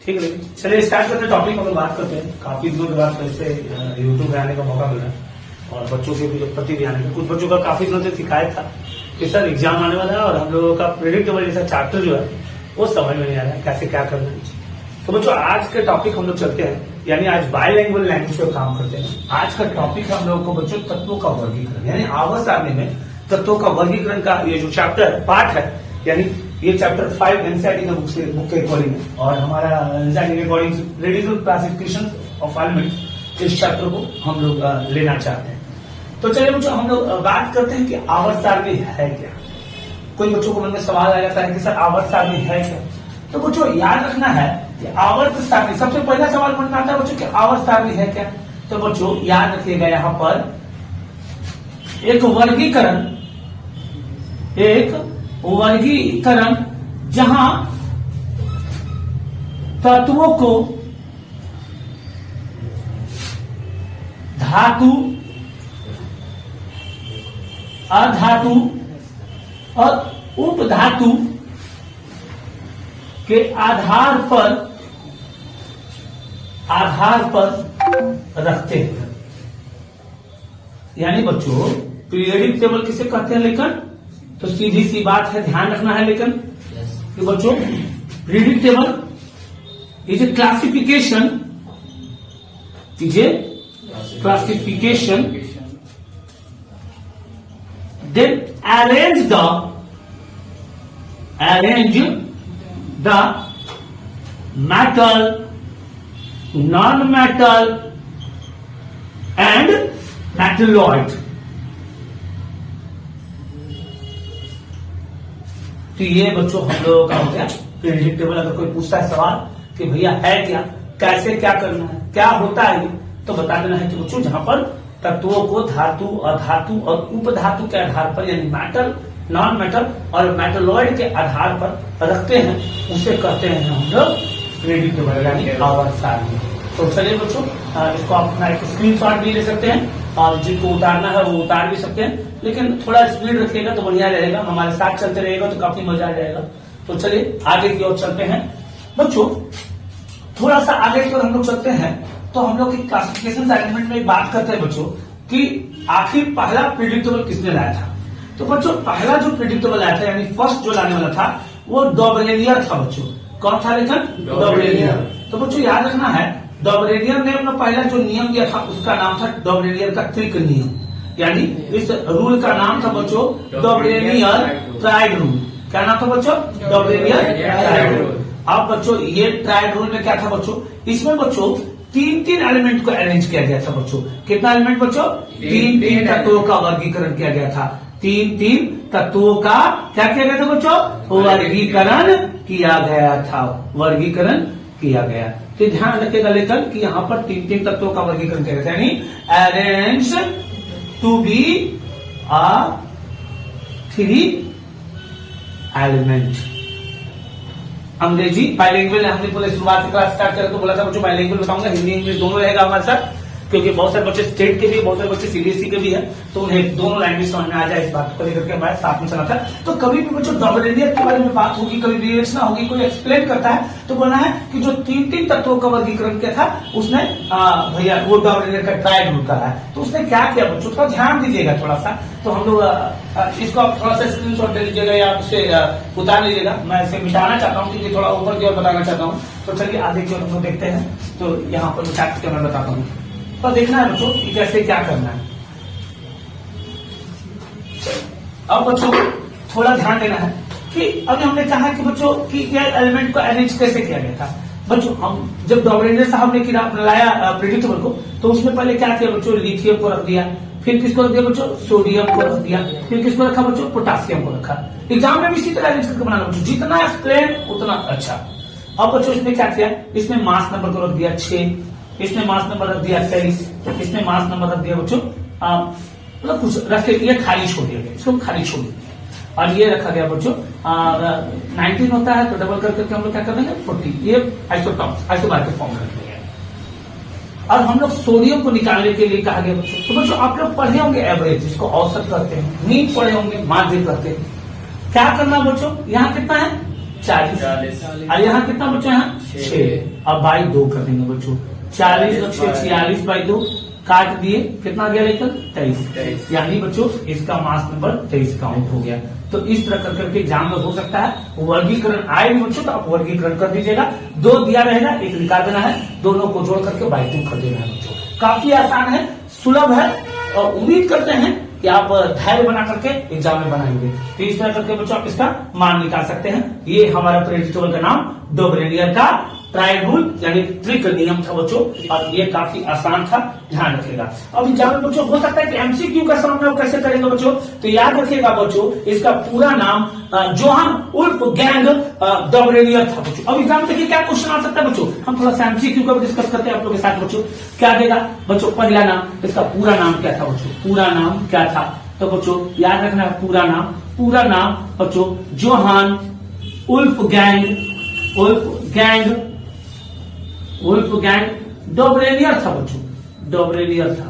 ठीक है, चलिए स्टार्ट करते हैं टॉपिक। हम लोग बात करते हैं काफी दिनों के बाद वैसे यूट्यूब पे आने का मौका मिला और बच्चों के भी प्रति भी आने का। कुछ बच्चों का काफी दिनों से शिकायत था कि सर एग्जाम आने वाला है और हम लोगों का प्रेडिक्टेबल जैसा चैप्टर जो है वो समझ में नहीं आ रहा है, कैसे क्या करना है। तो बच्चों आज के टॉपिक हम लोग चलते हैं, यानी आज बायलैंग्वेज लैंग्वेज पे काम करते हैं। आज का टॉपिक हम लोगों को बच्चों तत्वों का वर्गीकरण, यानी आवर्त सारणी में तत्वों का वर्गीकरण का ये जो चैप्टर पार्ट है, यानी ये चैप्टर 5 एनसीईआरटी का बुक के अकॉर्डिंग है और हमारा एनसीईआरटी के according radial classification of element इस चैप्टर को हम लोग लेना चाहते हैं। तो चलिए बच्चों हम लोग बात करते हैं कि आवर्त सारणी है क्या। कोई बच्चों को मन में सवाल आ जाता है कि सर आवर्त सारणी है क्या। तो बच्चों याद रखना है कि आवर्त सारणी, सबसे पहला सवाल मन में आता है बच्चों कि आवर्त सारणी है क्या। तो बच्चों याद रखिएगा यहां पर एक वर्गीकरण जहां तत्वों को धातु, अधातु और उपधातु के आधार पर रखते हैं। यानी बच्चों पीरियडिक टेबल किसे कहते हैं लेकिन, तो सीधी सी बात है, ध्यान रखना है लेकिन कि बच्चों periodic table is a classification then arrange the metal, non-metal and metalloid। तो ये बच्चों हम लोगों का हो गया पीरियडिक टेबल। अगर कोई पूछता है सवाल कि भैया है क्या, कैसे क्या करना है, क्या होता है ये, तो बता देना है कि बच्चों जहां पर तत्वों को धातु, अधातु और उपधातु के आधार पर, यानी मेटल, नॉन मेटल और मेटलॉइड के आधार पर रखते हैं, उसे कहते हैं हम लोग पीरियडिक टेबल यानी आवर्त सारणी। तो चलिए बच्चों इसको आप अपना एक स्क्रीनशॉट भी ले सकते हैं और जिनको उतारना है वो उतार भी सकते हैं, लेकिन थोड़ा स्पीड रखिएगा तो बढ़िया रहेगा, हमारे साथ चलते रहेगा तो काफी मजा आ जाएगा। तो चलिए आगे की ओर चलते हैं बच्चों। थोड़ा सा आगे की ओर हम लोग चलते हैं तो हम लोग की क्लासिफिकेशन एलिमेंट में बात करते हैं बच्चों कि आखिर पहला प्रेडिक्टेबल किसने लाया था। तो बच्चों पहला जो प्रेडिक्टेबल आया था, यानी फर्स्ट जो लाने वाला था वो डॉबरेलियर था बच्चों। कौन था लेकिन? डॉबरेलियर। तो बच्चों याद रखना है डॉबरेलियर ने अपना पहला जो नियम दिया था उसका नाम था डॉबरेलियर का त्रिक नियम, यानी इस रूल का नाम था बच्चों डॉबरेलियर ट्राइड रूल। क्या नाम था बच्चों? डॉबरेलियर ट्राइड रूल। अब बच्चों ये ट्राइड रूल में क्या था बच्चों, इसमें बच्चों तीन एलिमेंट को अरेंज किया गया था बच्चों। कितना एलिमेंट बच्चों? तीन तत्वों का वर्गीकरण किया गया था। तीन तत्वों का क्या किया गया था बच्चों? वर्गीकरण किया गया था, वर्गीकरण किया गया। तो ध्यान रखिएगा लेकर कि यहाँ पर तीन तत्वों का वर्गीकरण किया गया था, यानी arrange to be a 3 element. अंग्रेजी बाइलिंगुअल हमने पूरे शुरुआत से क्लास स्टार्ट किया तो बोला था बच्चों बाइलिंगुअल बताऊंगा, हिंदी इंग्लिश दोनों रहेगा हमारे साथ, क्योंकि बहुत सारे बच्चे स्टेट के भी, बहुत सारे बच्चे सीबीएसई के भी है, तो उन्हें दोनों लैंग्वेज समझ में आ जाए इस बात को लेकर के हमारे साथ में चला था। तो कभी भी बच्चों डॉबरेलियर के बारे में बात होगी, कभी विवेचना होगी, कोई एक्सप्लेन करता है तो बोलना है कि जो तीन तत्वों का वर्गीकरण किया था उसने भैया वो डॉबरेलियर का ट्राइड रूल करा है। तो उसने क्या किया बच्चों, थोड़ा ध्यान दीजिएगा थोड़ा सा। तो हम लोग इसको आप थोड़ा सा स्क्रीनशॉट ले लीजिएगा या उसे उतार लीजिएगा। मैं इसे मिटाना चाहता हूँ क्योंकि थोड़ा ऊपर की ओर बताना चाहता हूँ। तो चलिए आगे की ओर हम लोग देखते हैं। तो यहाँ पर मैं बताता हूँ, तो देखना है बच्चों कि कैसे क्या करना है। अब बच्चों थोड़ा ध्यान देना है कि अभी हमने कहा कि बच्चों कि यह एलिमेंट को अरेंज कैसे किया गया था। बच्चों हम जब डॉबरेलियर साहब ने लाया प्रेडिक्टेबल को, तो उसमें पहले क्या किया बच्चों, लिथियम को रख दिया, फिर किसको रख दिया बच्चों, सोडियम को रख दिया, फिर किसको रखा बच्चों, पोटासियम को रखा। एग्जाम में भी इसी तरह अरेंज करके बनाना बच्चों, जितना एक्सप्लेन उतना अच्छा। अब बच्चों इसमें क्या किया, इसमें मास नंबर को रख दिया 6, इसमें मास नंबर रख दिया 23, इसमें मास नंबर रख दिया बच्चों मतलब कुछ रख के ये खाली छोड़ दिया गया, इसको खाली छोड़ दिया। और ये रखा गया बच्चों 19 होता है तो डबल करके हम लोग क्या कर देंगे 40, ये आइसोबार के फॉर्म में रख दिया। और हम लोग सोडियम को निकालने के लिए कहा गया बच्चों। तो बच्चों आप लोग पढ़े होंगे एवरेज, जिसको औसत करते हैं, मीन पढ़े होंगे, माध्य करते हैं। क्या करना बच्चों, यहाँ कितना है 40 और यहाँ कितना बच्चों यहाँ 6। अब बाई 2 कर देंगे बच्चों, 40 और 6 46 बाई 2 काट दिए, कितना गया लेकर 23। यानी बच्चों इसका मास नंबर 23 काउंट हो गया। तो इस तरह कर करके एग्जाम में हो सकता है वर्गीकरण आए भी बच्चों, तो आप वर्गीकरण कर दीजिएगा। 2 दिया रहेगा, 1 निकाल देना है, दोनों को जोड़ करके बाई 2 कर देना है बच्चों। काफी आसान है, सुलभ है और उम्मीद करते हैं कि आप धैर्य बना करके एग्जाम में बनाएंगे। तो इस तरह करके बच्चों आप इसका मान निकाल सकते हैं। ये हमारा प्रेडिक्टेबल का नाम डोबरेनियर का ट्रायल रूल यानी ट्रिक नियम था बच्चों, और ये काफी आसान था, ध्यान रखिएगा। अब एग्जाम में बच्चों हो सकता है कि एमसीक्यू का सामना कैसे करेंगे बच्चों, तो याद रखिएगा बच्चों इसका पूरा नाम जोहान उल्फ गैंग डोबरेनियर था बच्चों। अब एग्जाम देखिए क्या क्वेश्चन आ सकता है बच्चों, हम थोड़ा सा एमसीक्यू का भी डिस्कस करते हैं आप लोगों के साथ बच्चों। क्या देगा बच्चों, पहला नाम, इसका पूरा नाम क्या था बच्चों, पूरा नाम क्या था, तो बच्चों याद रखना है पूरा नाम बच्चों जोहान उल्फ गैंग डोबरेनियर था बच्चों, डोबरेनियर था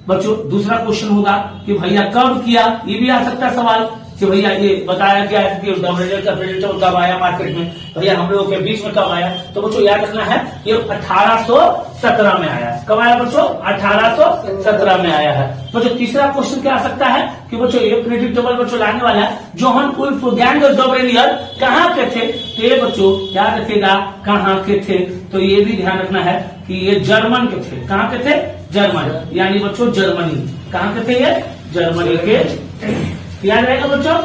बच्चों। दूसरा क्वेश्चन होगा कि भैया कब किया, ये भी आ सकता है सवाल कि भैया ये बताया गया है कि डोबरेनियर का प्रेडिक्टेबल कब आया मार्केट में, भैया हम लोगों के बीच में कब आया, तो बच्चों याद रखना है ये 1817 में आया है। कब आया बच्चों, 1817 में आया है बच्चों। तीसरा क्वेश्चन क्या आ सकता है कि बच्चों ये प्रेडिक्टेबल बच्चों लाने वाला है जोहान उल्फ गैंग डोबरेनियर कहाँ के थे, तो ये बच्चों याद रखिएगा कहाँ के थे, तो ये भी ध्यान रखना है कि ये जर्मन के थे। कहाँ के थे, जर्मन, यानी बच्चों जर्मनी। कहाँ के थे ये, जर्मनी के। याद रहेगा बच्चों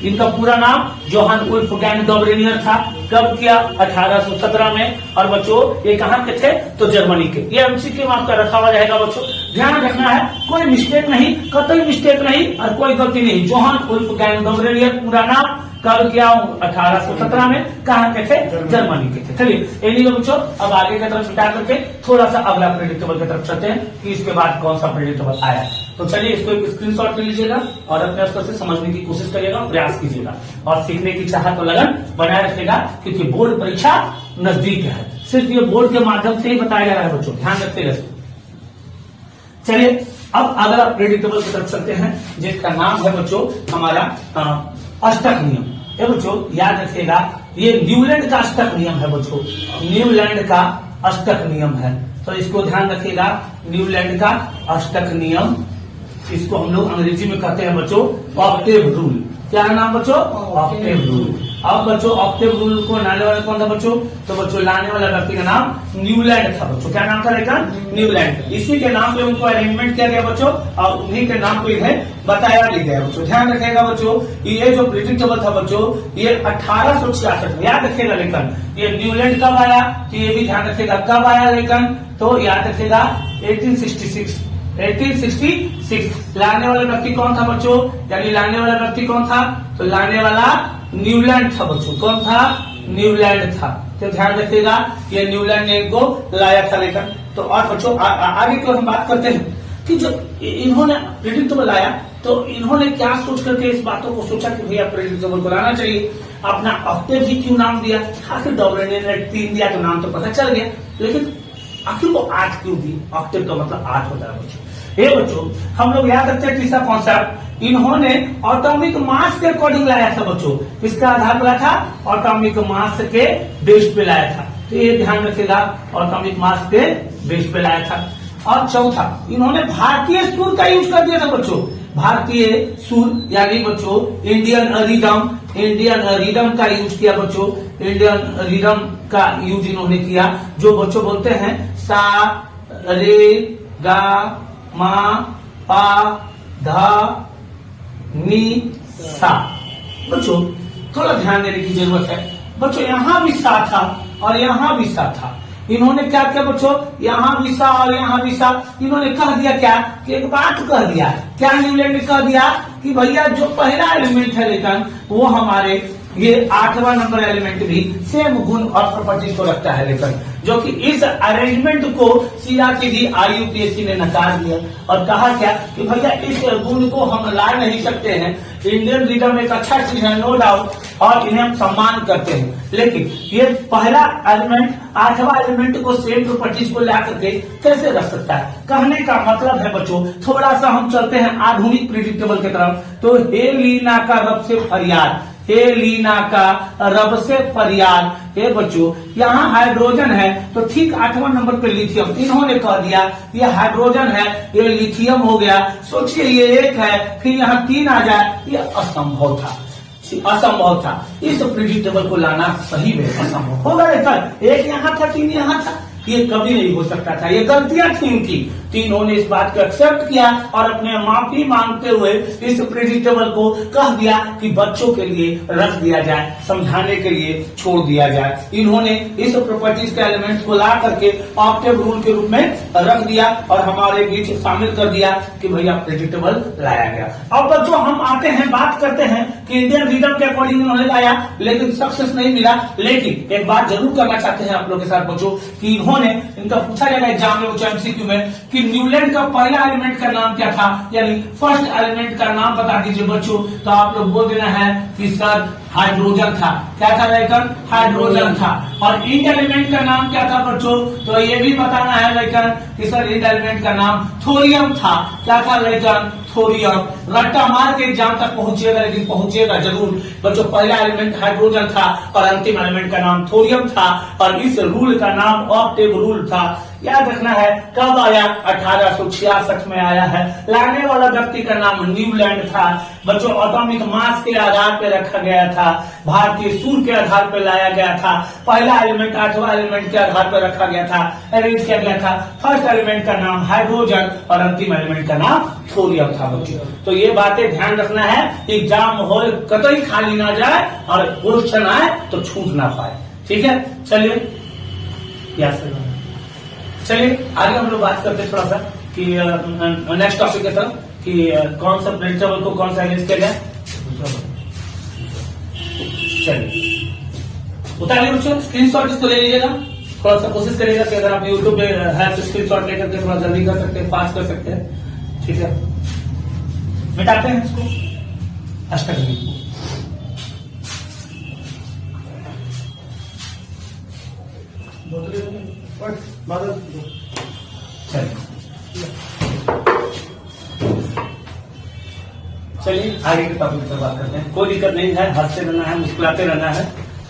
इनका पूरा नाम जोहान उल्फ गैंग डोबरेनियर था। कब किया, 1817 में, और बच्चों ये कहाँ के थे, तो जर्मनी के। ये एमसीक्यू में आपका रखा हुआ रहेगा बच्चों, ध्यान रखना है, कोई मिस्टेक नहीं, कतई मिस्टेक नहीं और कोई गलती नहीं। जोहान उल्फ गैंग डोबरेनियर पूरा नाम, कब किया, 1817 में, कहाँ के थे, जर्मनी के थे। चलिए ये बच्चों अब आगे की तरफ हटा करके थोड़ा सा अगला प्रेडिक्टेबल की तरफ चलते हैं कि इसके बाद कौन सा प्रेडिक्टेबल आया। तो चलिए इसको एक स्क्रीनशॉट ले लीजिएगा और अपने स्तर से समझने की कोशिश करिएगा, प्रयास कीजिएगा और सीखने की चाहत तो लगन बनाए रखिएगा, क्योंकि बोर्ड परीक्षा नजदीक है। सिर्फ ये बोर्ड के माध्यम से ही बताया जा रहा है बच्चों, ध्यान रखिएगा। चलिए अब अगला प्रेडिक्टेबल की तरफ चलते हैं जिसका नाम है बच्चों हमारा अष्टक नियम। ये बच्चों याद रखिएगा ये न्यूलैंड का अष्टक नियम है बच्चों, न्यूलैंड का अष्टक नियम है, तो इसको ध्यान रखिएगा। न्यूलैंड का अष्टक नियम, इसको हम लोग अंग्रेजी में कहते हैं बच्चों ऑक्टेव रूल। क्या नाम बच्चों, ऑक्टेव रूल। अब बच्चों ऑक्टेव रूल को लाने वाला कौन था बच्चों, तो बच्चों लाने वाला व्यक्ति का नाम न्यूलैंड था बच्चों। क्या नाम था लेकिन, न्यूलैंड। इसी के नाम पे उनको अरेंजमेंट किया गया बच्चों और उन्हीं के नाम पे इन्हें बताया भी गया बच्चों। ध्यान रखिएगा बच्चों ये जो प्रेडिक्टेबल था बच्चों ये 1866 में, याद रखिएगा। लेकिन ये न्यूलैंड कब आया, तो ये भी ध्यान रखिएगा कब आया, लेकिन तो याद रखिएगा 1866 लाने वाला व्यक्ति कौन था बच्चों, यानी लाने वाला व्यक्ति कौन था, तो लाने वाला न्यूलैंड था बच्चों। कौन था, न्यूलैंड था। तो ध्यान रखिएगा ये न्यूलैंड ने इनको लाया था लेकर। तो और बच्चों आगे की हम बात करते हैं कि जब इन्होंने प्रेडिक्टेबल लाया तो इन्होंने क्या सोच करके इस बातों को सोचा कि भैया प्रेडिक्टेबल को लाना चाहिए। अपना ऑक्टेव ही क्यों नाम दिया, आखिर डोबरेनियर ने 3 दिया तो नाम तो पता चल गया, लेकिन आखिर वो 8 क्यों दी, ऑक्टेव का मतलब 8 होता है बच्चों। ये बच्चों हम लोग याद रखते हैं तीसरा कॉन्सेप्ट, इन्होंने एटॉमिक मास के अकॉर्डिंग लाया था बच्चों। किसका आधार पर लाया था, एटॉमिक मास के बेस पे लाया था। तो ये ध्यान रखिएगा एटॉमिक मास के बेस पे लाया था। और चौथा इन्होंने भारतीय सूर का यूज कर दिया था बच्चों, भारतीय सूर यानी बच्चों इंडियन रिदम का यूज किया बच्चों। इंडियन रिदम का यूज इन्होंने किया, जो बच्चों बोलते हैं सा रे गा मा पा धा नी सा। बच्चों थोड़ा ध्यान देने की जरूरत है बच्चों, यहां भी सा था और यहां भी सा था। इन्होंने क्या किया बच्चों, यहाँ भी सा और यहाँ भी सा। इन्होंने कह दिया क्या कि एक बात कह दिया, क्या न्यूलैंड ने कह दिया कि भैया जो पहला एलिमेंट है लेकिन वो हमारे ये 8वां नंबर एलिमेंट भी सेम गुण और प्रॉपर्टी को रखता है, लेकिन जो कि इस अरेंजमेंट को सीधा सीधी IUPAC ने नकार दिया और कहा क्या कि भैया इस गुण को हम ला नहीं सकते हैं। इंडियन रिदम एक अच्छा चीज है नो डाउट और इन्हें हम सम्मान करते हैं, लेकिन ये पहला एलिमेंट 8वां एलिमेंट को सेम प्रॉपर्टीज को ला करके कैसे रख सकता है। कहने का मतलब है बच्चों थोड़ा सा हम चलते हैं आधुनिक प्रेडिक्टेबल की तरफ। तो हे लीना का रब से फरियाद, लीना का रब से फरियाद। ये बच्चों यहाँ हाइड्रोजन है तो ठीक 8वां नंबर पे लिथियम, इन्होंने कह दिया ये हाइड्रोजन है, ये लिथियम हो गया। सोचिए ये 1 है, फिर यहाँ 3 आ जाए, ये असंभव था, असंभव था। इस प्रिडिक्टेबल को लाना सही में असंभव होगा। लेकिन 1 यहाँ था, 3 यहाँ था, ये कभी नहीं हो सकता था। ये गलतियां थी इनकी, तो इन्होंने इस बात को एक्सेप्ट किया और अपने माफी मांगते हुए इस प्रेडिक्टेबल को कह दिया कि बच्चों के लिए रख दिया जाए, समझाने के लिए छोड़ दिया जाए। इन्होंने इस प्रॉपर्टीज के एलिमेंट्स को ला करके ऑक्टेव रूल के रूप में रख दिया और हमारे बीच शामिल कर दिया कि भैया प्रेडिक्टेबल लाया गया। अब बच्चों हम आते हैं, बात करते हैं कि इंडियन रिदम के अकॉर्डिंग इन्होंने लाया, लेकिन सक्सेस नहीं मिला। लेकिन एक बात जरूर करना चाहते हैं आप लोग के साथ बच्चों कि इन्होंने, इनका पूछा जाएगा एग्जाम में, एमसीक्यू में, कि न्यूलैंड का पहला एलिमेंट का नाम क्या था, यानी फर्स्ट एलिमेंट का नाम बता दीजिए बच्चों। तो आप लोग बोल देना है कि सर हाइड्रोजन था। क्या था लेकर? हाइड्रोजन था। और इंड एलिमेंट का नाम क्या था बच्चों? तो ये भी बताना है लेकर कि सर इंड एलिमेंट का नाम थोरियम था। क्या था लेकर? थोरियम। रट्टा मार के एग्जाम तक पहुंचिएगा, लेकिन पहुंचिएगा जरूर बच्चों। पहला एलिमेंट हाइड्रोजन था और अंतिम एलिमेंट का नाम थोरियम था और इस रूल का नाम ऑक्टेव रूल था। याद रखना है कब आया? 1866 में आया है। लाने वाला व्यक्ति का नाम न्यूलैंड था बच्चों। एटॉमिक मास के आधार पर रखा गया था, भारतीय सूर्य के आधार पर लाया गया था। पहला एलिमेंट 8वां एलिमेंट के आधार पर रखा गया था, अरेंज किया गया था। फर्स्ट एलिमेंट का नाम हाइड्रोजन और अंतिम एलिमेंट का नाम थोरियम था बच्चों। तो ये बातें ध्यान रखना है, एग्जाम हॉल कतई खाली ना जाए और क्वेश्चन आए तो छूट ना पाए। ठीक है, चलिए आगे हम लोग बात करते हैं थोड़ा सा कि नेक्स्ट टॉपिक की तरफ कि कौन सा प्रिडिक्टेबल को कौन सा अरेंज किया गया। चलिए उतारिए बच्चों, स्क्रीनशॉट इसको ले लीजिएगा। थोड़ा सा कोशिश करिएगा कि अगर आप यूट्यूब पे है तो स्क्रीनशॉट लेकर के थोड़ा जल्दी कर सकते हैं, पास कर सकते हैं। ठीक है, मिटाते हैं इसको, अष्टक चलिए आगे के टॉपिक पर बात करते हैं। कोई दिक्कत नहीं है, हंसते रहना है, मुस्कुराते रहना है,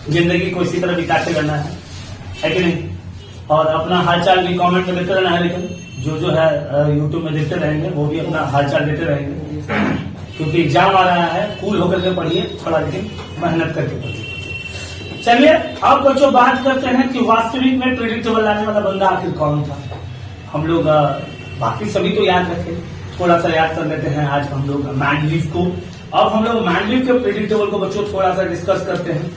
जिंदगी को इसी तरह बिताते रहना है कि नहीं। और अपना हालचाल भी कमेंट में देते रहना है, लेकिन जो है यूट्यूब में देखते रहेंगे वो भी अपना हालचाल देते रहेंगे, क्योंकि एग्जाम आ रहा है। कूल होकर के पढ़िए थोड़ा, लेकिन मेहनत करके पढ़िए। चलिए अब बच्चों बात करते हैं कि वास्तविक में प्रेडिक्टेबल लाने वाला बंदा आखिर कौन था। हम लोग बाकी सभी तो याद रखें, थोड़ा सा याद कर लेते हैं आज हम लोग मैंडलीव को। अब हम लोग मैंडलीव के प्रेडिक्टेबल को बच्चों थोड़ा सा डिस्कस करते हैं।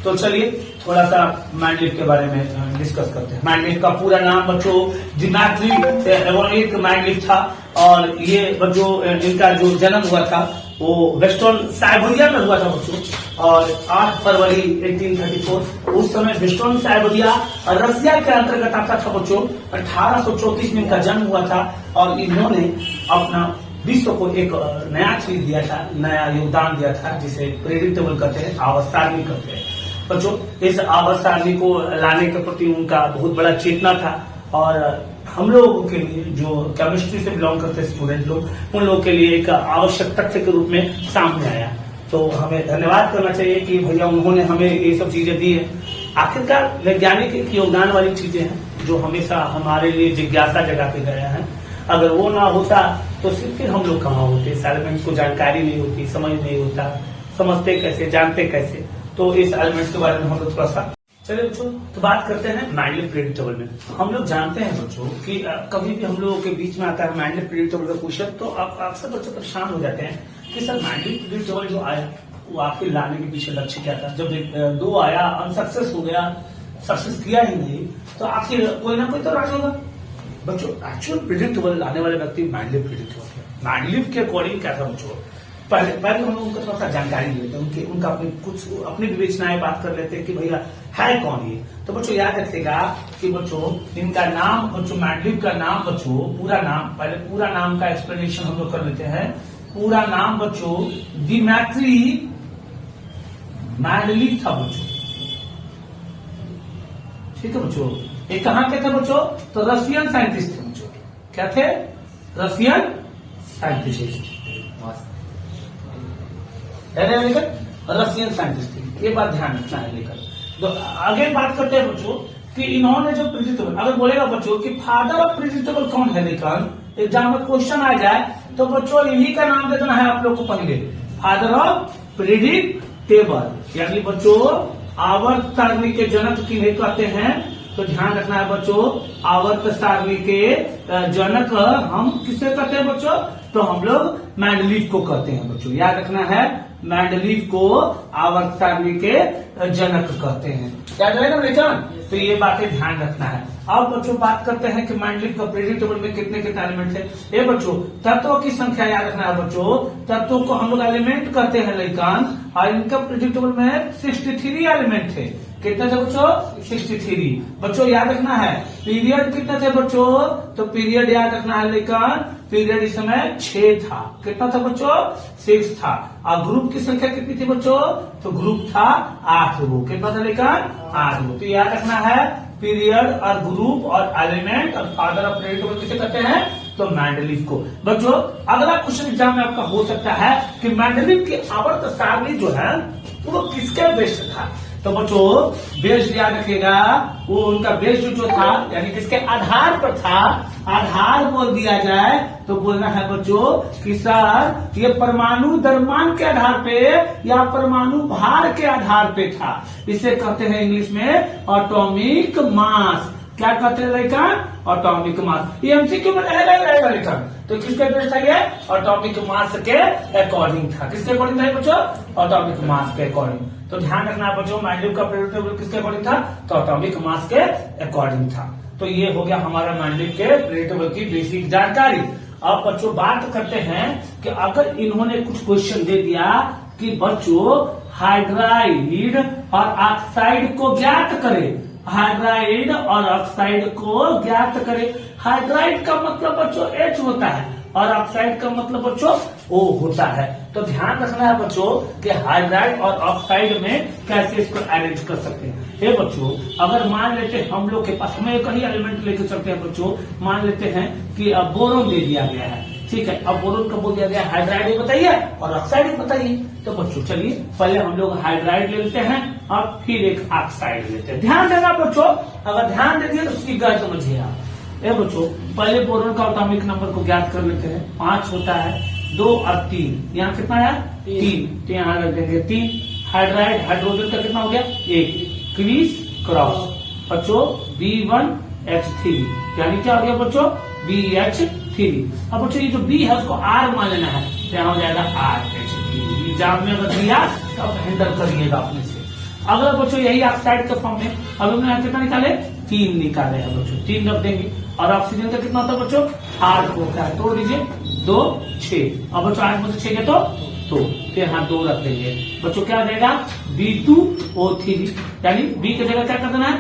तो चलिए थोड़ा सा मैंडलीव के बारे में डिस्कस करते हैं। मैंडलीव का पूरा नाम बच्चों डिमेट्री एवोनिक मैंडलीव था और ये बच्चों इनका जो जन्म हुआ था वो वेस्टर्न साइबेरिया में हुआ था बच्चों, और 8 फरवरी 1834। उस समय वेस्टर्न साइबेरिया रसिया के अंतर्गत आता था बच्चों। 1834 में इनका जन्म हुआ था और इन्होंने अपना विश्व को एक नया चीज दिया था, नया योगदान दिया था, जिसे प्रेडिक्टेबल कहते हैं, आवर्त सारणी कहते हैं बच्चों। इस आवर्त सारणी को लाने के प्रति उनका बहुत बड़ा चेतना था और हम लोगों के लिए जो केमिस्ट्री से बिलोंग करते हैं स्टूडेंट लोग, उन लोगों के लिए एक आवश्यक तथ्य के रूप में सामने आया। तो हमें धन्यवाद करना चाहिए कि भैया उन्होंने हमें ये सब चीजें दी है। आखिरकार वैज्ञानिक एक योगदान वाली चीजें हैं जो हमेशा हमारे लिए जिज्ञासा जगा के गया है। अगर वो ना होता तो फिर हम लोग कहाँ होते, एलिमेंट्स को जानकारी नहीं होती, समझ नहीं होता, समझते कैसे, जानते कैसे। तो इस एलिमेंट्स के बारे में हम लोग थोड़ा सा चलिए बच्चों तो बात करते हैं मैंडलीव प्रेडिक्टेबल में। हम लोग जानते हैं बच्चों कि कभी भी हम लोगों के बीच में आता है मैंडलीव प्रेडिक्टेबल का क्वेश्चन, तो अक्सर बच्चे परेशान हो जाते हैं कि सर मैंडलीव प्रेडिक्टेबल जो आया वो आपके लाने के पीछे लक्ष्य क्या था। जब 2 आया, अनसक्सेस हो गया, सक्सेस किया ही नहीं, तो आखिर कोई ना कोई तो राज होगा बच्चों। एक्चुअल प्रेडिक्टेबल लाने वाले व्यक्ति मैंडलीव प्रेडिक्टेबल, मैंडलीव के अकॉर्डिंग क्या था बच्चों। पहले हम लोग उनका थोड़ा सा जानकारी लेते हैं, उनका अपनी विवेचनाएं बात कर लेते हैं कि भैया है कौन ये। तो बच्चों याद रखिएगा कि बच्चों इनका नाम, बच्चों मैंडलीव का नाम बच्चों, पूरा नाम, पहले पूरा नाम का एक्सप्लेनेशन हम लोग कर लेते हैं। पूरा नाम बच्चों डिमेट्री मैंडलीव था बच्चों। ठीक है बच्चों, ये कहाँ के थे बच्चों? तो रशियन साइंटिस्ट थे बच्चों। क्या थे? Russian scientist. रशियन साइंटिस्ट थे, ये बात ध्यान रखना है लेकर। तो आगे बात करते हैं बच्चों कि इन्होंने जो प्रिडिक्टेबल, अगर बोलेगा बच्चों कि फादर ऑफ प्रिडिक्टेबल कौन है, लेकर एग्जाम में क्वेश्चन आ जाए तो बच्चों इन्हीं का नाम दे देना है आप लोग को पहले, फादर ऑफ प्रिडिक्टेबल। यानी बच्चों आवर्त सारणी के जनक किन्हें कहते हैं, तो ध्यान रखना है बच्चों, आवर्त सारणी के जनक हम किसे कहते हैं बच्चों, तो हम लोग मेंडलीव को कहते हैं बच्चों, याद रखना है, मेंडलीव को आवर्त सारणी के जनक कहते हैं, याद रहेगा बेटा। तो ये बातें ध्यान रखना है। अब बच्चों बात करते हैं कि मेंडलीव का प्रेडिक्टेबल में कितने कितने एलिमेंट है। ये बच्चों तत्वों की संख्या याद रखना है बच्चों, तत्वों को हम लोग एलिमेंट कहते हैं लेकिन, और इनका प्रेडिक्टेबल में 63 एलिमेंट है। कितने थे बच्चों, 63। बच्चों याद रखना है पीरियड कितने थे बच्चों, तो पीरियड याद रखना है लेकिन पीरियड इस समय 6 था। कितना था बच्चों, 6 था। और ग्रुप की संख्या कितनी थी बच्चों, तो ग्रुप था 8 गो। कितना था लेकिन 8 गो। तो याद रखना है पीरियड और ग्रुप और एलिमेंट और फादर ऑफ प्रेडिक्टेबल किसे कहते हैं, तो मेंडलीव को। बच्चों अगला क्वेश्चन एग्जाम में आपका हो सकता है कि मेंडलीव की आवर्त सारणी जो है वो किसके बेस्ड था, तो बच्चों बेस्ड याद रखेगा, वो उनका बेस्ड जो था यानी किसके आधार पर था, आधार बोल दिया जाए तो बोलना है बच्चों कि सर ये परमाणु द्रव्यमान के आधार पे या परमाणु भार के आधार पे था। इसे कहते हैं इंग्लिश में एटॉमिक मास। क्या कहते हैं लेकिन, एटॉमिक मास। ये एमसीक्यू में रहेगा लेकिन, तो किसके बेस्ड था ये, एटॉमिक मास के अकॉर्डिंग था। किसके अकॉर्डिंग था बच्चों, एटॉमिक मास के अकॉर्डिंग। तो ध्यान रखना है बच्चों मेंडलीव का प्रेडिक्टेबल किसके अकॉर्डिंग था, तो एटॉमिक मास के अकॉर्डिंग था। तो ये हो गया हमारा मेंडलीव के प्रेडिक्टेबल की बेसिक जानकारी। अब बच्चों बात करते हैं कि अगर इन्होंने कुछ क्वेश्चन दे दिया कि बच्चों हाइड्राइड और ऑक्साइड को ज्ञात करें, हाइड्राइड और ऑक्साइड को ज्ञात करें। हाइड्राइड का मतलब बच्चों H होता है और ऑक्साइड का मतलब बच्चों O होता है। तो ध्यान रखना है बच्चों कि हाइड्राइड और ऑक्साइड में कैसे इसको अरेंज कर सकते हैं। हे बच्चों अगर मान लेते हैं हम लोग के पास, हमें कहीं एलिमेंट लेके चलते हैं बच्चों, मान लेते हैं कि अब बोरोन दे दिया गया है, ठीक है। अब बोरोन का बोल दिया गया हाइड्राइड बताइए और ऑक्साइड बताइए। तो बच्चों चलिए पहले हम लोग हाइड्राइड ले लेते हैं और फिर एक ऑक्साइड लेते हैं। ध्यान देना बच्चों, अगर ध्यान दे दिए तो उसकी गैर समझिए आप। ये बच्चों पहले बोरोन का एटॉमिक नंबर को ज्ञात कर लेते हैं। 5 होता है, 2 और 3, यहाँ कितना है 3, तो यहाँ रख देंगे 3। हाइड्राइड हाइड्रोजन का कितना हो गया 1, क्रीज क्रॉस बच्चों B1H3, यानी क्या हो गया बच्चों BH3। अब बच्चों ये जो B है उसको R मान लेना है, तो यहाँ हो जाएगा RH3। एग्जाम में अगर दिया तो हैंडल करिएगा अपने से। अगर बच्चों यही ऑक्साइड के फॉर्म में, अब हमने यहाँ कितना निकाले 3 निकाले हैं बच्चों, 3 रख देंगे। और ऑक्सीजन का कितना होता है बच्चों 8 होता है, तोड़ दीजिए 2 6। अब बच्चों 8 में से 6 के तो फिर यहाँ 2 रख देंगे बच्चों, क्या हो जाएगा B2O3, यानी B की जगह क्या कर देना है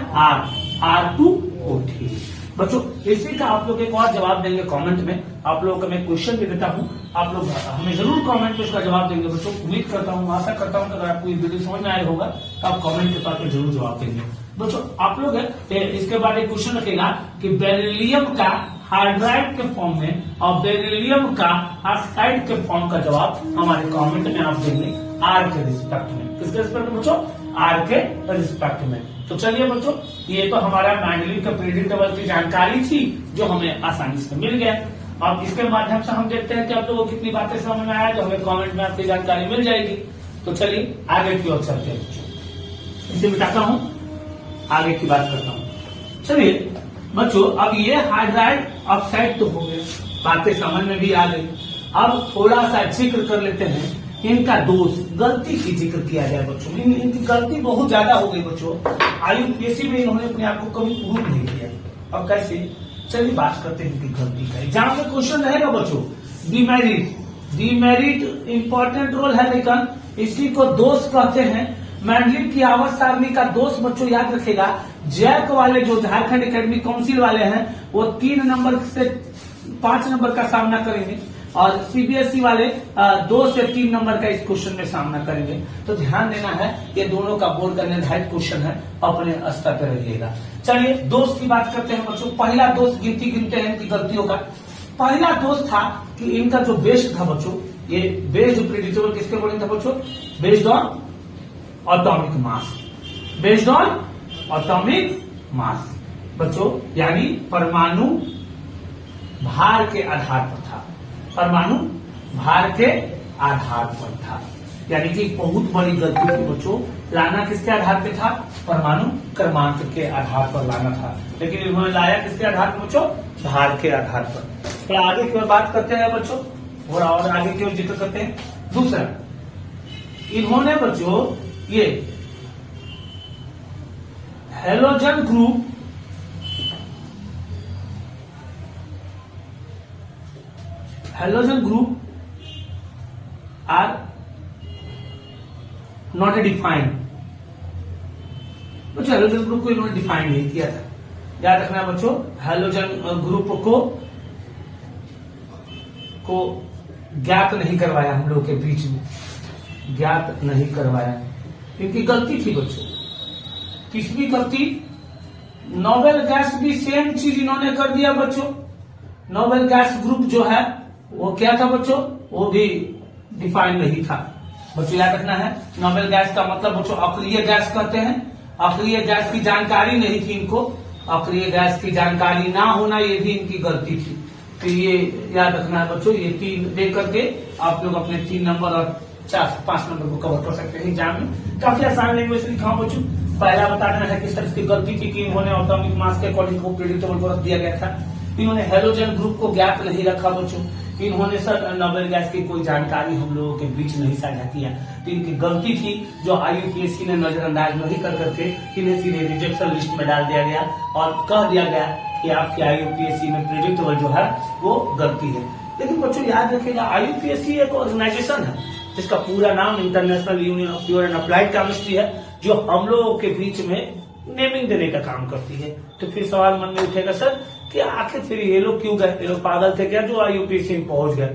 R2O3। बच्चों इसी का आप लोग एक और जवाब देंगे कमेंट में। आप लोगों का मैं क्वेश्चन भी देता हूँ, आप लोग हमें जरूर कमेंट में इसका जवाब देंगे बच्चों। उम्मीद करता हूँ, आशा करता हूँ कि अगर आपको ये वीडियो समझ में आया होगा तो आप कमेंट के तौर पर जरूर जवाब देंगे बच्चों। आप लोग इसके बाद एक क्वेश्चन रखेगा कि बेरिलियम का हाइड्राइड के फॉर्म में और बेरिलियम का ऑक्साइड के फॉर्म का जवाब हमारे कमेंट में आप देंगे आर के रिस्पेक्ट में। किसके रिस्पेक्ट में बच्चों, आर के रिस्पेक्ट में। तो चलिए बच्चों ये तो हमारा मेंडलीव का प्रेडिक्टेबल की जानकारी थी जो हमें आसानी से मिल गया। अब इसके माध्यम से हम देखते हैं कि आप लोगों को कितनी बातें समझ में आया, तो हमें कमेंट में आपकी जानकारी मिल जाएगी। तो चलिए आगे की ओर चलते हैं, इसे मिटाता हूं, आगे की बात करता हूं। चलिए बच्चों अब ये हाइड्राइड ऑक्साइड तो हो गए, बातें समझ में भी आ गई। अब थोड़ा सा जिक्र कर लेते हैं इनका दोष, गलती की जिक्र किया जाए बच्चों। इनकी गलती बहुत ज्यादा हो गई बच्चों, IUPAC में इन्होंने अपने आप को कभी प्रूव नहीं किया। और कैसे, चलिए बात करते हैं इनकी गलती का। एग्जाम में क्वेश्चन रहेगा बच्चों डिमेरिट, डिमेरिट इंपॉर्टेंट रोल है लेकिन इसी को दोष कहते हैं। मेंडलीव की आवर्त सारणी का दोष बच्चों याद रखेगा, जैक वाले जो झारखंड एकेडमिक काउंसिल वाले हैं वो 3 नंबर से 5 नंबर का सामना करेंगे और CBSE वाले 2 से 3 नंबर का इस क्वेश्चन में सामना करेंगे। तो ध्यान देना है, ये दोनों का बोर्ड का निर्धारित क्वेश्चन है, अपने स्तर पर रहिएगा। चलिए दोष की बात करते हैं बच्चों। पहला दोष गिनते हैं इनकी गलतियों का। पहला दोष था कि इनका जो बेस्ड था बच्चों, ये बेस्ड प्रेडिक्टेबल किसके अकॉर्डिंग था बच्चों, based on atomic mass, based on atomic mass बच्चों, यानी परमाणु भार के आधार पर था, परमाणु भार के आधार पर था। यानी कि बहुत बड़ी गलती थी बच्चों, लाना किसके आधार पे था, परमाणु क्रमांक के आधार पर लाना था, लेकिन इन्होंने लाया किसके आधार पर बच्चों, भार के आधार पर। थोड़ा आगे की ओर बात करते हैं बच्चों, थोड़ा और आगे की ओर जिक्र करते हैं। दूसरा, इन्होंने बच्चों ये halogen group, halogen group are not a defined. बच्चों हेलोजन ग्रुप को इन्होंने डिफाइन नहीं किया था, याद रखना है बच्चों। हेलोजन ग्रुप को ज्ञात नहीं करवाया हम लोग के बीच में, ज्ञात नहीं करवाया, इनकी गलती थी बच्चों। किसकी गलती, नोबेल गैस भी सेम चीज इन्होंने कर दिया बच्चों। नोबेल गैस ग्रुप जो है वो क्या था बच्चों, वो भी डिफाइन नहीं था बच्चों, याद रखना है। नोबेल गैस का मतलब बच्चों अक्रिय गैस कहते हैं, अक्रिय गैस की जानकारी नहीं थी इनको, अक्रिय गैस की जानकारी ना होना ये भी इनकी गलती थी। तो ये याद रखना है बच्चों, ये 3 देख करके आप लोग अपने 3 नंबर और 4-5 नंबर को कवर कर सकते हैं एग्जाम में। काफी आसान लैंग्वेज लिखा बच्चों। पहला बता देना है किस तरह की गलती थी कि इन्होंने एटॉमिक मास के अकॉर्डिंग को प्रेडिक्टेबल को रख दिया गया था। इन्होंने हेलोजन ग्रुप को ज्ञात नहीं रखा बच्चों। इन्होंने सर नोबेल गैस की कोई जानकारी हम लोगों के बीच नहीं साझा किया, तो इनकी गलती थी जो IUPAC ने नजरअंदाज नहीं कर करके इन्हें सीधे रिजेक्शन लिस्ट में डाल दिया गया और कह दिया गया कि आपकी IUPAC में प्रेडिक्टेबल जो है वो गलती है। लेकिन बच्चों याद रखिएगा, IUPAC एक ऑर्गेनाइजेशन है जिसका पूरा नाम international union of pure and applied chemistry है, जो हम लोगों के बीच में नेमिंग देने का काम करती है। तो फिर सवाल मन में उठेगा सर कि आखिर फिर ये लोग क्यों गए, ये लोग पागल थे क्या जो IUPAC में पहुंच गए।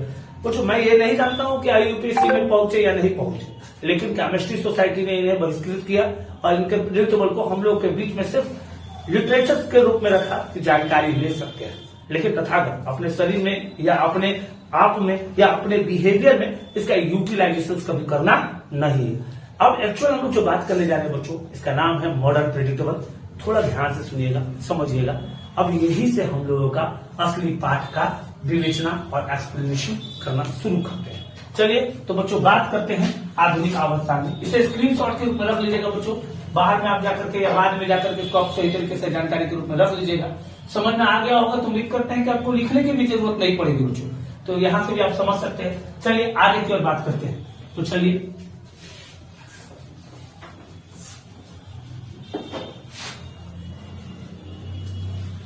कुछ मैं ये नहीं जानता हूं कि IUPAC में पहुंचे या नहीं पहुंचे, लेकिन केमिस्ट्री सोसाइटी ने इन्हें बहिष्कृत किया और इनके प्रेडिक्टेबल को हम लोग के बीच में सिर्फ लिटरेचर के रूप में रखा कि जानकारी ले सकते हैं, लेकिन तथागत अपने शरीर में या अपने आप में या अपने बिहेवियर में इसका यूटिलाइजेशन कभी करना नहीं है। अब एक्चुअल हम लोग जो बात करने जा रहे हैं बच्चों, इसका नाम है मॉडर्न प्रेडिक्टेबल। थोड़ा ध्यान से सुनिएगा, समझिएगा। अब यही से हम लोगों का असली पाठ का विवेचना और एक्सप्लेनेशन करना शुरू करते हैं। चलिए तो बच्चों बात करते हैं आधुनिक अवस्था में। इसे स्क्रीनशॉट के रूप में रख लीजिएगा बच्चों, बाहर में आप जाकर के या बाद में जाकर के इसको आप सही तरीके से जानकारी के रूप में रख लीजिएगा। समझ में आ गया होगा तो उम्मीद करते हैं कि आपको लिखने की भी जरूरत नहीं पड़ेगी बच्चों, तो यहाँ से भी आप समझ सकते हैं। चलिए आगे की ओर बात करते हैं। तो चलिए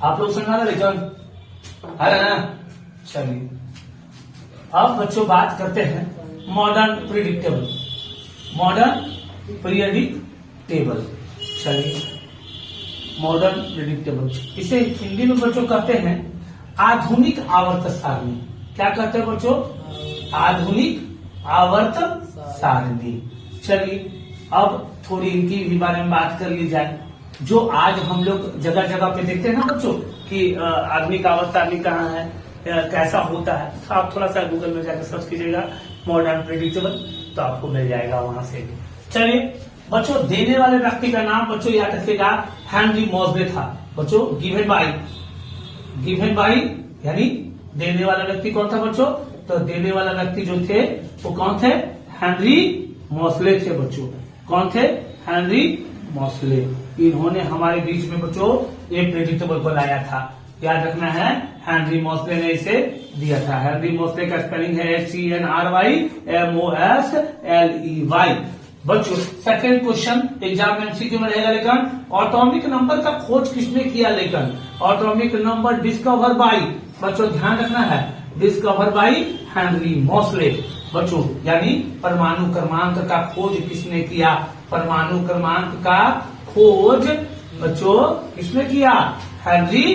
आप लोग समझा रहे आ रहा ना। चलिए अब बच्चों बात करते हैं modern predictable, modern periodic table. चलिए मॉडर्न प्रेडिक्टेबल, इसे हिंदी में बच्चों कहते हैं आधुनिक आवर्त सारणी। क्या कहते हैं बच्चों, आधुनिक आवर्त सारणी। चलिए अब थोड़ी इनकी भी बारे में बात कर ली जाए। जो आज हम लोग जगह जगह पे देखते हैं ना बच्चों कि आधुनिक आवर्त सारणी कहाँ है, कैसा होता है, तो आप थोड़ा सा गूगल में जाकर सर्च कीजिएगा मॉडर्न प्रेडिक्टेबल, तो आपको मिल जाएगा वहां से। चलिए बच्चों देने वाले व्यक्ति का नाम बच्चों याद रखिएगा हेनरी मॉसले था बच्चों। गिवन बाई यानी देने वाला व्यक्ति कौन था बच्चों, तो देने वाला व्यक्ति जो थे वो कौन थे, हेनरी मॉसले थे बच्चों। कौन थे, हेनरी मॉसले। इन्होंने हमारे बीच में बच्चों एक प्रेडिक्टेबल को लाया था, याद रखना है हेनरी मॉसले ने इसे दिया था। हेनरी मॉसले का स्पेलिंग है HENRY बच्चों। सेकंड क्वेश्चन एग्जाम में MCQ में रहेगा, लेकिन एटॉमिक नंबर का खोज किसने किया, लेकिन एटॉमिक नंबर डिस्कवर बाई, बच्चों ध्यान रखना है, डिस्कवर बाई हेनरी मॉसले बच्चों। यानी परमाणु क्रमांक का खोज किसने किया, परमाणु क्रमांक का खोज बच्चों किसने किया, हेनरी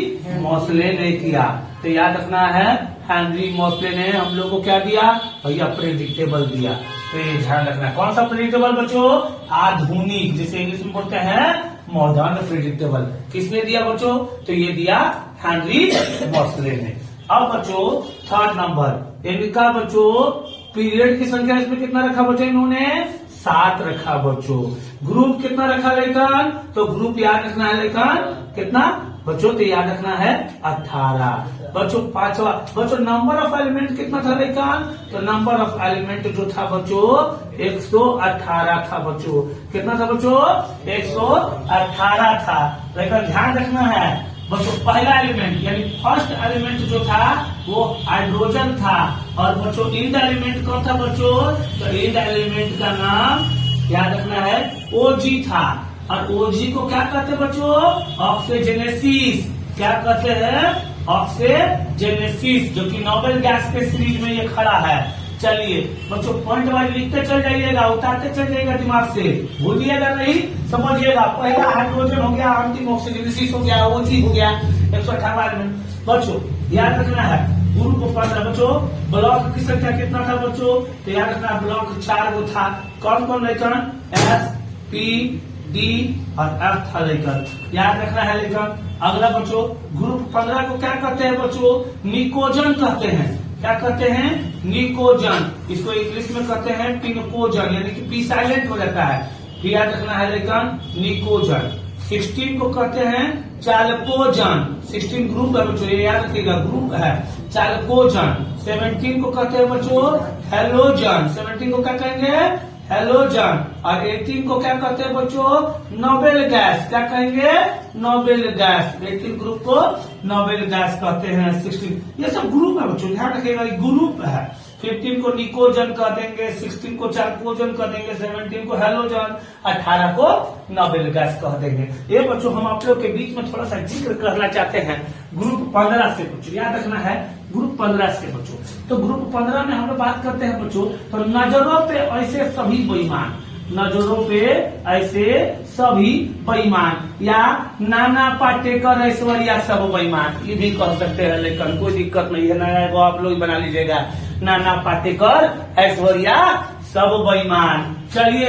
मॉसले ने किया। तो याद रखना है हेनरी मॉसले ने हम लोग को क्या दिया भैया, प्रेडिक्टेबल दिया। तो ये ध्यान रखना, कौन सा प्रेडिक्टेबल बच्चों, आधुनिक, जिसे इंग्लिश में बोलते हैं मॉडर्न प्रेडिक्टेबल। किसने दिया बच्चों, तो ये दिया हेनरी मॉसले ने। अब बच्चों थर्ड नंबर इनका बच्चों पीरियड की संख्या इसमें कितना रखा बच्चों, इन्होंने 7 रखा बच्चों। ग्रुप कितना रखा लेकिन, तो ग्रुप याद रखना है लेकिन कितना बच्चों, तो याद रखना है 18 बच्चों। पांचवा बच्चों नंबर ऑफ एलिमेंट कितना था लेकिन, तो नंबर ऑफ एलिमेंट जो था बच्चों 118 था बच्चों। कितना था बच्चों, 118 था। लेकिन ध्यान रखना है बच्चों, पहला एलिमेंट यानी फर्स्ट एलिमेंट जो था वो हाइड्रोजन था, और बच्चों इंड एलिमेंट कौन था बच्चों, तो इंड एलिमेंट का नाम याद रखना है ओजी था। और ओजी को क्या कहते हैं बच्चों, ऑक्सीजेनेसिस। क्या कहते हैं, ऑक्सीजेनेसिस, जो कि नोबेल गैस के सीरीज में ये खड़ा है। चलिए बच्चों पॉइंट वाइज लिखते चल जाइएगा, उतारते चल जाइएगा दिमाग से, भूलिएगा नहीं, समझिएगा। पहला हाइड्रोजन हो गया, अंतिम ऑक्सीजेनेसिस हो गया, ओजी हो गया, 118 एलिमेंट बच्चों याद रखना है। ग्रुप को 15 बच्चों। ब्लॉक की संख्या कितना था बच्चों, तो याद रखना ब्लॉक 4 गो था। कौन कौन लेकर, एस, पी, डी और एफ था लेकर, याद रखना है लेकर। अगला बच्चों ग्रुप 15 को क्या कहते हैं बच्चों, निकोजन कहते हैं। क्या कहते हैं, निकोजन। इसको इंग्लिश में कहते हैं पिनकोजन, यानी कि पी साइलेंट हो जाता है, फिर याद रखना है लेकिन निकोजन। 16 को कहते हैं चालकोजन। 16 ग्रुप है बच्चों, ये याद रखिएगा ग्रुप है चालकोजन। 17 को कहते हैं बच्चों हेलोजन। 17 को क्या कहेंगे, हेलोजन। और 18 को क्या कहते हैं बच्चों, नोबेल गैस। क्या कहेंगे, नोबेल गैस। 18 ग्रुप को नोबेल गैस कहते हैं। 16 ये सब ग्रुप है बच्चों, ध्यान रखिएगा ये ग्रुप है। 15 को निकोजन कह देंगे, 16 को चारकोजन कह देंगे, 17 को हेलोजन, 18 को नोबेल गैस कह देंगे। ये बच्चों हम आप लोग के बीच में थोड़ा सा जिक्र करना चाहते हैं ग्रुप 15 से बच्चों, याद रखना है ग्रुप 15 से बच्चों। तो ग्रुप 15 में हम लोग बात करते हैं बच्चों, तो नजरों पे ऐसे सभी बेईमान, नजरों पे ऐसे सभी बेईमान, या नाना पाटेकर ऐश्वर्या सब बेईमान, ये भी कह सकते हैं, लेकिन कोई दिक्कत नहीं है, नया वो आप लोग बना लीजिएगा, नाना पाटेकर ऐश्वर्या सब बेईमान। चलिए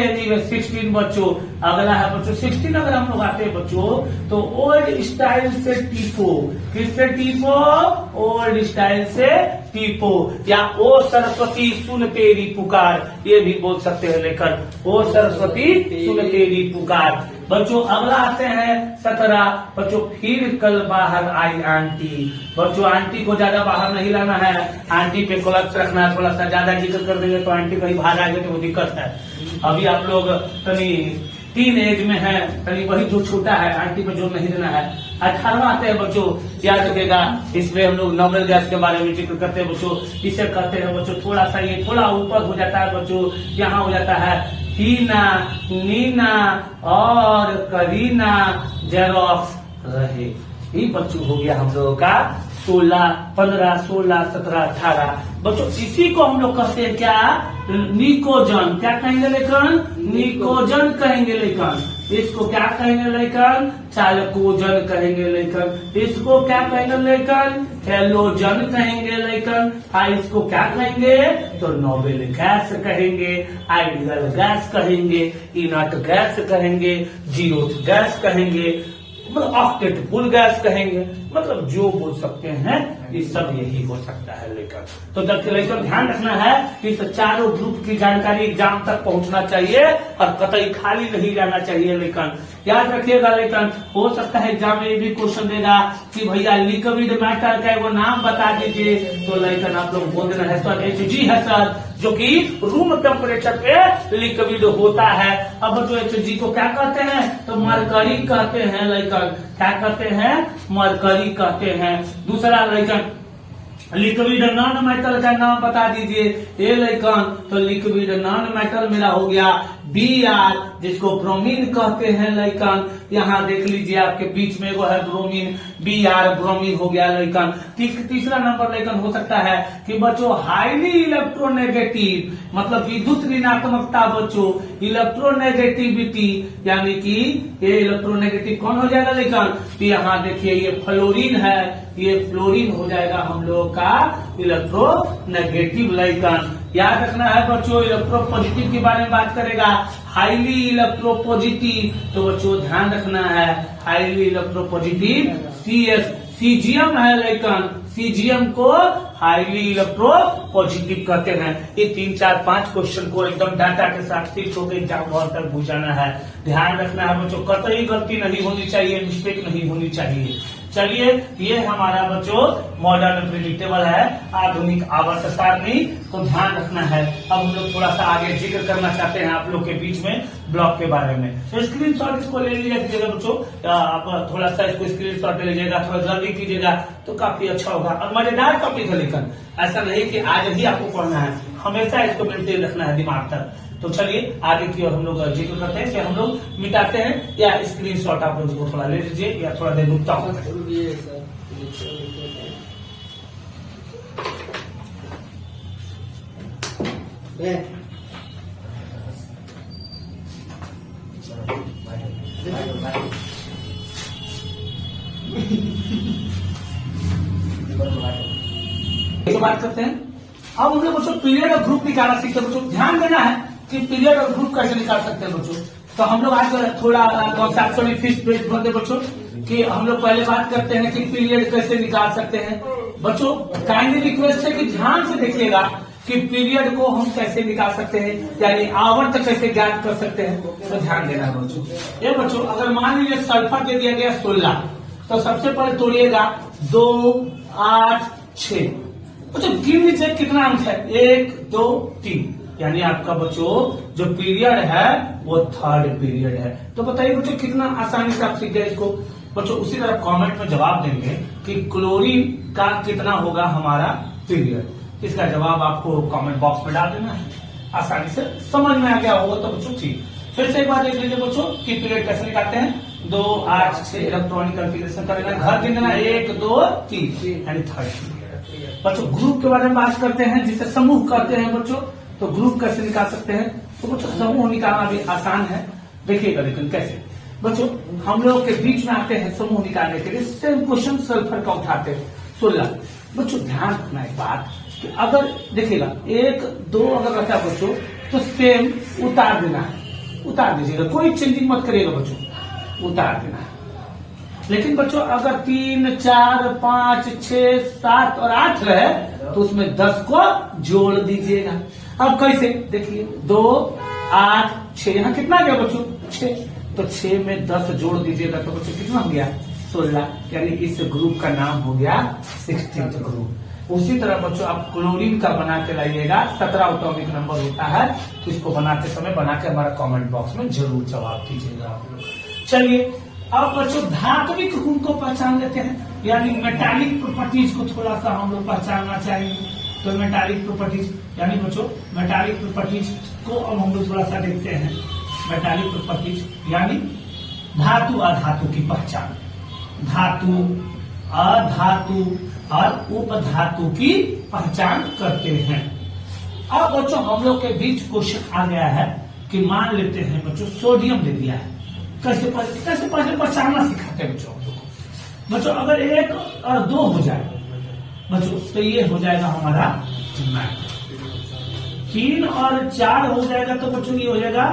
16 बच्चों। अगला है बच्चों 16 अगर हम लोग आते हैं बच्चों, तो ओल्ड स्टाइल से टीपो। किससे टीपो, ओल्ड स्टाइल से टीपो, या ओ सरस्वती सुन तेरी पुकार, ये भी बोल सकते हैं, लेकर ओ सरस्वती सुन तेरी पुकार। बच्चों अगला आते हैं 17 बच्चों, फिर कल बाहर आई आंटी। बच्चों आंटी को ज्यादा बाहर नहीं लाना है, आंटी पे कोलप्स रखना है, थोड़ा सा ज्यादा जिक्र कर देंगे तो आंटी कहीं बाहर आएंगे तो वो दिक्कत है। अभी आप लोग तनी टीन एज में है, तनी वही जो छोटा है आंटी पे जोर नहीं देना है। 18वां आते हैं बच्चों, याद रखिएगा, इसमें हम लोग नोबेल गैस के बारे में जिक्र करते हैं बच्चों। इसे कहते हैं बच्चों, थोड़ा सा ये थोड़ा ऊपर हो जाता है बच्चों, यहाँ हो जाता है हीना, नीना और करीना जेरोक्स रहे। ये बच्चों हो गया हम लोगों का 16, 15, 16, 17, 18 बच्चों। इसी को हम लोग कहते हैं क्या, निकोजन। क्या कहेंगे लेकिन, निकोजन कहेंगे लेकिन। इसको क्या कहेंगे लेकिन, चालकोजन कहेंगे लेकिन। इसको क्या कहेंगे लेकिन, हेलोजन कहेंगे लेकिन। इसको क्या कहेंगे, तो नोबेल गैस कहेंगे, आइडियल गैस कहेंगे, इनर्ट गैस कहेंगे, जीरोथ गैस कहेंगे, मतलब ऑक्टेट गैस कहेंगे, मतलब जो बोल सकते हैं ये सब यही हो सकता है। लेकर तो लेकर ध्यान रखना है कि इस चारों ग्रुप की जानकारी एग्जाम तक पहुंचना चाहिए और कतई खाली नहीं जाना चाहिए। लेकिन याद रखिएगा, लेकिन हो सकता है एग्जाम में ये भी क्वेश्चन देगा कि भैया लिक्विड मैटर का वो नाम बता दीजिए, तो लेकिन आप लोग बोल देना है सर HG है सर, जो कि रूम टेम्परेचर पे लिक्विड होता है। अब जो HG को क्या कहते हैं, तो मरकरी कहते हैं। लेकिन क्या कहते हैं, मरकरी कहते हैं। दूसरा लेकिन लिक्विड नॉन मेटल का नाम बता दीजिए, ये लेकिन तो लिक्विड नॉन मेटल मेरा हो गया Br, जिसको ब्रोमीन कहते हैं। लेकिन यहाँ देख लीजिए आपके बीच में वो है ब्रोमीन, Br ब्रोमीन हो गया। लेकिन तीसरा नंबर लेकिन हो सकता है कि बच्चों हाईली इलेक्ट्रोनेगेटिव, मतलब विद्युत ऋणात्मकता बच्चों, इलेक्ट्रोनेगेटिविटी, यानी कि ये इलेक्ट्रोनेगेटिव कौन हो जाएगा लेकिन, तो यहाँ देखिए ये फ्लोरीन है, ये फ्लोरीन हो जाएगा हम लोग का इलेक्ट्रोनेगेटिव। लेकिन याद रखना है बच्चों, इलेक्ट्रोपॉजिटिव के बारे में बात करेगा, हाईली इलेक्ट्रोपॉजिटिव, तो बच्चों ध्यान रखना है हाईली इलेक्ट्रोपॉजिटिव CS, सीजियम है। लेकिन सीजियम को हाईली इलेक्ट्रो पॉजिटिव कहते हैं। ये 3, 4, 5 क्वेश्चन को एकदम डाटा के साथ फिक्स होकर एग्जाम हॉल तक बुझाना है। ध्यान रखना है बच्चों, कतई गलती नहीं होनी चाहिए, मिस्टेक नहीं होनी चाहिए। चलिए, ये हमारा बच्चों मॉडर्न प्रिडिक्टेबल है, आधुनिक आवर्त सारणी को ध्यान रखना है। अब हम लोग थोड़ा सा आगे जिक्र करना चाहते हैं आप लोग के बीच में ब्लॉक के बारे में। तो स्क्रीनशॉट इसको ले लीजिएगा बच्चों, आप थोड़ा सा इसको स्क्रीनशॉट ले लीजिएगा, थोड़ा जल्दी कीजिएगा तो काफी अच्छा होगा। और मजेदार टॉपिक है, लेकिन ऐसा नहीं कि आज ही आपको पढ़ना है, हमेशा इसको मेंटेन रखना है दिमाग तक। तो चलिए आगे की ओर हम लोग जिक्र करते हैं, हम लोग मिटाते हैं, या स्क्रीनशॉट आप लोग इसको थोड़ा ले लीजिए या थोड़ा देर रुकता हूँ। बात करते हैं अब हम लोग बच्चों पीरियड और ग्रुप निकालना सीखते हैं। बच्चों ध्यान देना है कि पीरियड और ग्रुप कैसे निकाल सकते हैं बच्चों। तो हम लोग आज थोड़ा कॉन्सेप्ट में फिक्स बनते बच्चों कि हम लोग पहले बात करते हैं कि पीरियड कैसे निकाल सकते हैं। बच्चों काइंडली रिक्वेस्ट है कि ध्यान से देखिएगा कि पीरियड को हम कैसे निकाल सकते हैं, यानी आवर्त कैसे ज्ञात कर सकते हैं। तो ध्यान देना है बच्चों। ये बच्चों अगर मान लीजिए सल्फर दे दिया गया 16, तो सबसे पहले तोड़िएगा 2, 8, 6। बच्चों गिन लीजिए कितना अंक है, 1, 2, 3, यानी आपका बच्चों जो पीरियड है वो 3rd पीरियड है। तो बताइए बच्चों कितना आसानी से आप सीख गए इसको। बच्चों उसी तरह कमेंट में जवाब देंगे कि क्लोरीन का कितना होगा हमारा पीरियड। इसका जवाब आपको कमेंट बॉक्स में डाल देना है, आसानी से समझ में आ गया होगा तो बच्चों ठीक। फिर से एक बार देख लीजिए बच्चों कि पीरियड कैसे निकालते हैं। 2, 8, 6 इलेक्ट्रॉनिक कन्फिगरेशन करेगा, घर गिन देना 1, 2, 3, यानी 3rd। बच्चों ग्रुप के बारे में बात करते हैं, जिसे समूह कहते हैं बच्चों। तो ग्रुप कैसे निकाल सकते हैं, तो बच्चों समूह निकालना भी आसान है, देखिएगा लेकिन कैसे। बच्चों हम लोग के बीच में आते हैं समूह निकालने के लिए, सेम क्वेश्चन सल्फर का उठाते हैं 16। बच्चों ध्यान रखना एक बात कि अगर देखिएगा 1, 2 अगर रखा बच्चों तो सेम उतार देना है, उतार दीजिएगा, कोई चेंजिंग मत करिएगा बच्चों, उतार देना है। लेकिन बच्चों अगर 3, 4, 5, 6, 7 और 8 रहे तो उसमें 10 को जोड़ दीजिएगा। अब कैसे देखिए, 2, 8, 6, यहाँ कितना गया बच्चों 6, तो 6 में 10 जोड़ दीजिएगा तो बच्चों कितना हो गया 16, यानी इस ग्रुप का नाम हो गया 16th ग्रुप। उसी तरह बच्चों आप क्लोरीन का बना के लाइएगा, 17 एटॉमिक नंबर होता है, तो इसको बनाते समय बना के हमारा कमेंट बॉक्स में जरूर जवाब दीजिएगा आप लोग। चलिए अब बच्चों धात्विक गुण को पहचान लेते हैं, यानी मेटालिक प्रॉपर्टीज को थोड़ा सा हम लोग पहचानना चाहिए। तो मेटालिक प्रॉपर्टीज यानी बच्चों मेटालिक प्रॉपर्टीज को अब हम लोग थोड़ा सा देखते हैं। मेटालिक प्रॉपर्टीज यानी धातु अधातु की पहचान, धातु अधातु और उपधातु की पहचान करते हैं। अब बच्चों हम लोग के बीच क्वेश्चन आ गया है कि मान लेते हैं बच्चों सोडियम दे दिया है, कैसे पहले पहचानना सिखाते हैं बच्चों को। बच्चों अगर 1 और 2 हो जाए बच्चों तो ये हो जाएगा हमारा 3 और 4 हो जाएगा तो बच्चों ये हो जाएगा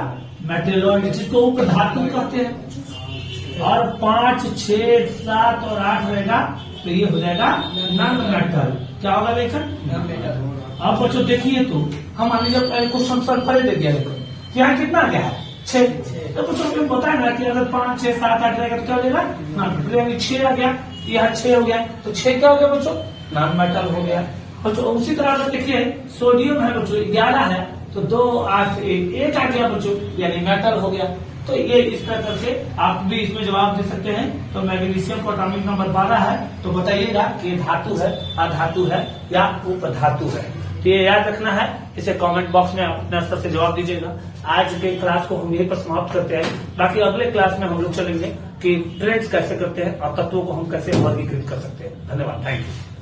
मेटेलॉइड, जिसको उपधातु कहते हैं। और 5, 6, 7 और 8 रहेगा तो ये हो जाएगा नॉन मेटल। क्या होगा लेखन? अब बच्चों देखिए तो हम मान लीजिए क्वेश्चन सल्फर दे दिया, देखो यहाँ कितना गया है 6, तो कुछ लोग बताए ना कि अगर 5, 6, 7, 8 रहेगा तो क्या हो जाएगा नॉन मेटल। 6 आ गया, यहाँ 6 हो गया तो 6 क्या हो गया बच्चों नॉन मेटल हो गया। बच्चों उसी तरह अगर देखिए सोडियम है बच्चों 11 है तो 2, 8, 1 आ गया बच्चों, यानी मेटल हो गया। तो ये इस तरह करके आप भी इसमें जवाब दे सकते हैं। तो मैग्नीशियम का एटॉमिक नंबर 12 है, तो बताइएगा कि धातु है, अधातु है या उपधातु है। तो ये याद रखना है, इसे कमेंट बॉक्स में आप अपने स्तर से जवाब दीजिएगा। आज के क्लास को हम यहीं पर समाप्त करते हैं, बाकी अगले क्लास में हम लोग चलेंगे कि ट्रेड्स कैसे करते हैं और तत्वों को हम कैसे वर्गीकृत कर सकते हैं। धन्यवाद, थैंक यू।